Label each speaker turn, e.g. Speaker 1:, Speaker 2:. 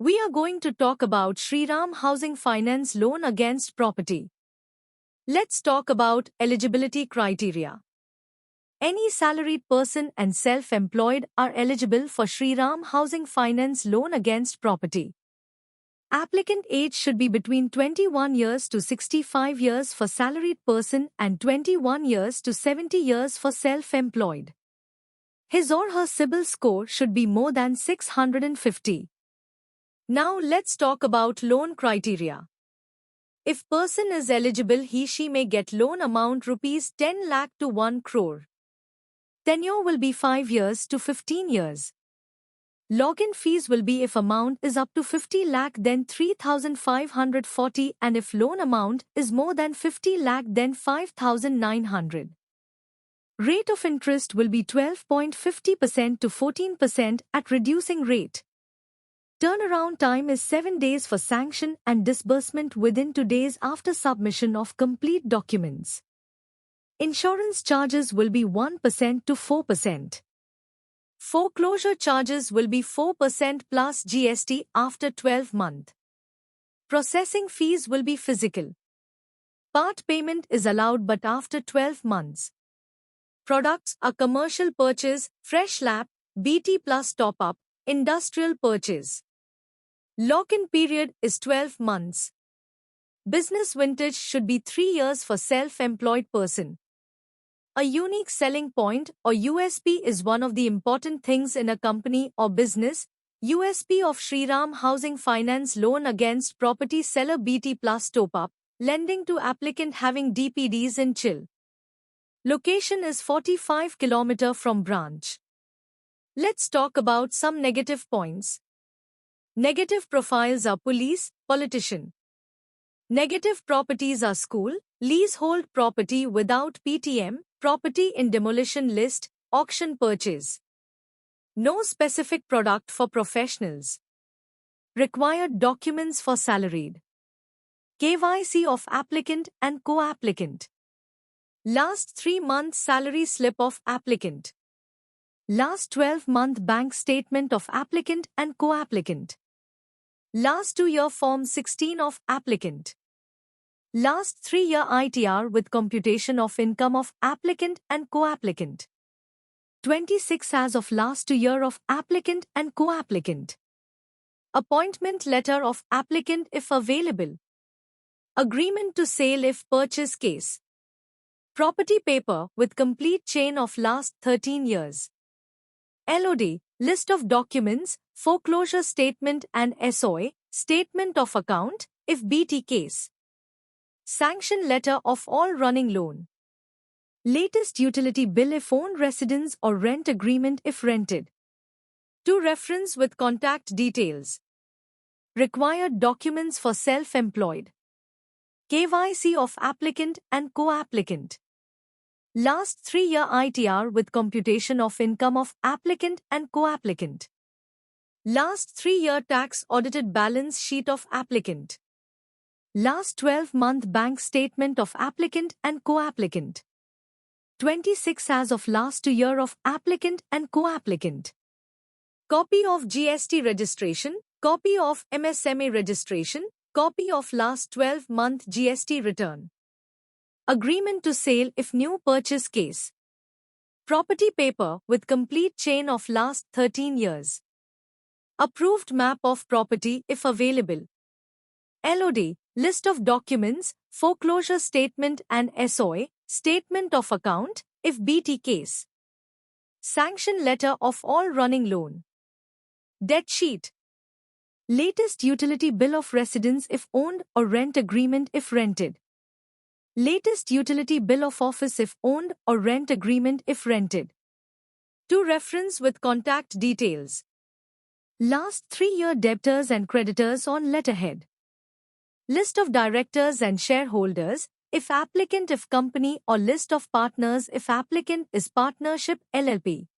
Speaker 1: We are going to talk about Shriram Housing Finance Loan Against Property. Let's talk about eligibility criteria. Any salaried person and self-employed are eligible for Shriram Housing Finance Loan Against Property. Applicant age should be between 21 years to 65 years for salaried person and 21 years to 70 years for self-employed. His or her CIBIL score should be more than 650. Now let's talk about loan criteria. If person is eligible, he/she may get loan amount rupees 10 lakh to 1 crore. Tenure will be 5 years to 15 years. Login fees will be if amount is up to 50 lakh then 3,540 and if loan amount is more than 50 lakh then 5,900. Rate of interest will be 12.50% to 14% at reducing rate. Turnaround time is 7 days for sanction and disbursement within 2 days after submission of complete documents. Insurance charges will be 1% to 4%. Foreclosure charges will be 4% plus GST after 12 months. Processing fees will be physical. Part payment is allowed but after 12 months. Products are commercial purchase, fresh lap, BT plus top-up, industrial purchase. Lock-in period is 12 months. Business vintage should be 3 years for self-employed person. A unique selling point or USP is one of the important things in a company or business. USP of Shriram Housing Finance Loan Against Property Seller BT plus top-up, lending to applicant having DPDs in Chill. Location is 45 km from branch. Let's talk about some negative points. Negative profiles are police, politician. Negative properties are school, leasehold property without PTM, property in demolition list, auction purchase. No specific product for professionals. Required documents for salaried. KYC of applicant and co-applicant. Last 3 months salary slip of applicant. Last 12-month bank statement of applicant and co-applicant. Last 2-year Form 16 of applicant. Last 3-year ITR with computation of income of applicant and co-applicant. 26 as of last 2 year of applicant and co-applicant. Appointment letter of applicant if available. Agreement to sale if purchase case. Property paper with complete chain of last 13 years. LOD, list of documents, foreclosure statement and SOA, statement of account, if BT case. Sanction letter of all running loan. Latest utility bill if owned residence or rent agreement if rented. To reference with contact details. Required documents for self-employed. KYC of applicant and co-applicant. Last 3-year ITR with computation of income of applicant and co-applicant. Last 3-year tax audited balance sheet of applicant. Last 12-month bank statement of applicant and co-applicant. 26 as of last 2 year of applicant and co-applicant. Copy of GST registration, copy of MSME registration, copy of last 12-month GST return. Agreement to sale if new purchase case. Property paper with complete chain of last 13 years. Approved map of property if available. LOD, list of documents, foreclosure statement and SOA, statement of account, if BT case. Sanction letter of all running loan. Debt sheet. Latest utility bill of residence if owned or rent agreement if rented. Latest utility bill of office if owned or rent agreement if rented. To reference with contact details. Last 3-year debtors and creditors on letterhead. List of directors and shareholders, if applicant if company or list of partners if applicant is partnership LLP.